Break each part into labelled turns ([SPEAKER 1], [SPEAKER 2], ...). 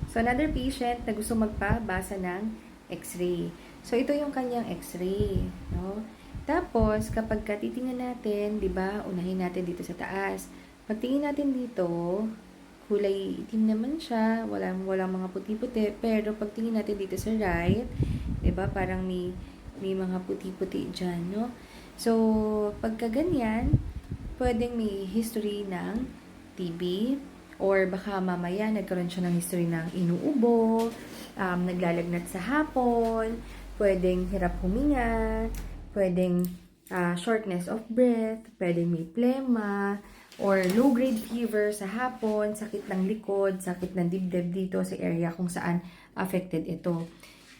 [SPEAKER 1] So, another patient na gusto magpabasa ng x-ray. So, ito yung kanyang x-ray, no? Tapos, kapag titingnan natin, di ba, unahin natin dito sa taas. Pagtingin natin dito, kulay itim naman siya, walang mga puti-puti, pero pagtingin natin dito sa right, di ba, parang may mga puti-puti dyan, no? So, pagka ganyan, pwedeng may history ng TB, or baka mamaya nagkaroon siya ng history ng inuubo, naglalagnat sa hapon, pwedeng hirap huminga, pwedeng shortness of breath, pwedeng may plema, or low-grade fever sa hapon, sakit ng likod, sakit ng dibdib dito sa area kung saan affected ito.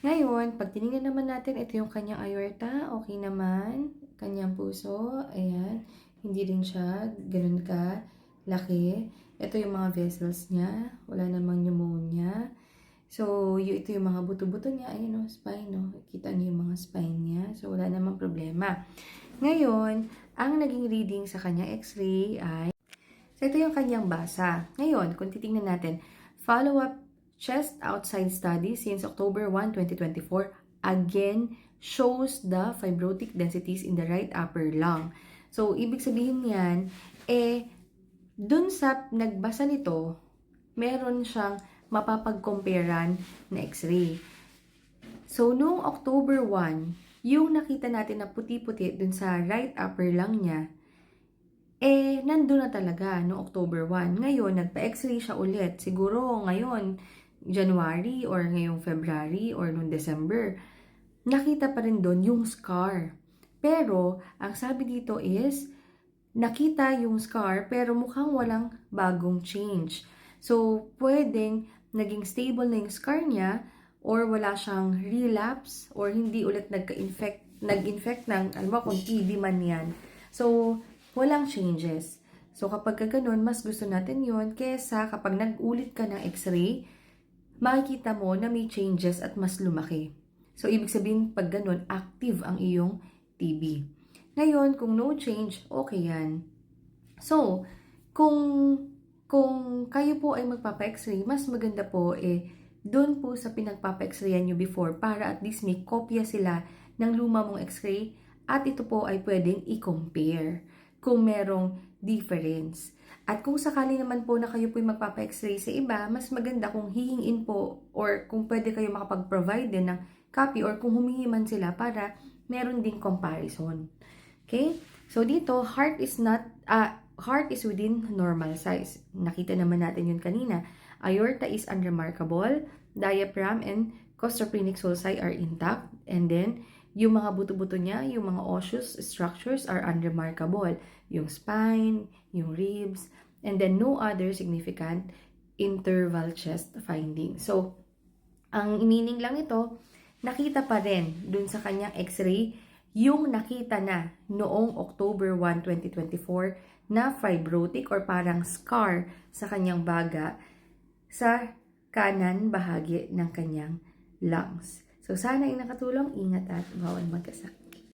[SPEAKER 1] Ngayon, pag tinignan naman natin, ito yung kanyang aorta, okay naman, kanyang puso, ayan, hindi rin siya ganun ka laki. Ito yung mga vessels niya. Wala namang pneumonia. So, ito yung mga buto-buto niya. Ayun o, spine o. Kita niyo yung mga spine niya. So, wala namang problema. Ngayon, ang naging reading sa kanya x-ray ay... So, ito yung kanyang basa. Ngayon, kung titingnan natin, follow-up chest outside study since October 1, 2024 again shows the fibrotic densities in the right upper lung. So, ibig sabihin niyan, dun sa nagbasa nito, meron siyang mapapag-comparean na x-ray. So, noong October 1, yung nakita natin na puti-puti dun sa right upper lung niya, nandun na talaga noong October 1. Ngayon, nagpa-x-ray siya ulit. Siguro ngayon, January or ngayong February or noong December, nakita pa rin dun yung scar. Pero, ang sabi dito is, nakita yung scar pero mukhang walang bagong change. So, pwedeng naging stable na yung scar niya or wala siyang relapse or hindi ulit nag-infect ng, alam mo, kung TB man yan. So, walang changes. So, kapag ganun, mas gusto natin yun kesa kapag nag-ulit ka ng x-ray, makikita mo na may changes at mas lumaki. So, ibig sabihin, pag ganun, active ang iyong TB. Ngayon, kung no change, okay yan. So, kung kayo po ay magpapa-x-ray, mas maganda po doon po sa pinagpapa-x-rayan nyo before para at least may kopya sila ng luma mong x-ray at ito po ay pwedeng i-compare kung merong difference. At kung sakali naman po na kayo po ay magpapa-x-ray sa iba, mas maganda kung hihingin po or kung pwede kayo makapag-provide din ng copy or kung humingi man sila para meron ding comparison. Okay? So, dito, heart is within normal size. Nakita naman natin yun kanina. Aorta is unremarkable. Diaphragm and costophrenic sulci are intact. And then, yung mga buto-buto niya, yung mga osseous structures are unremarkable. Yung spine, yung ribs, and then no other significant interval chest finding. So, ang meaning lang ito, nakita pa rin dun sa kanyang x-ray yung nakita na noong October 1, 2024 na fibrotic or parang scar sa kanyang baga sa kanan bahagi ng kanyang lungs. So, sana ay nakatulong. Ingat at bawal magkasakit.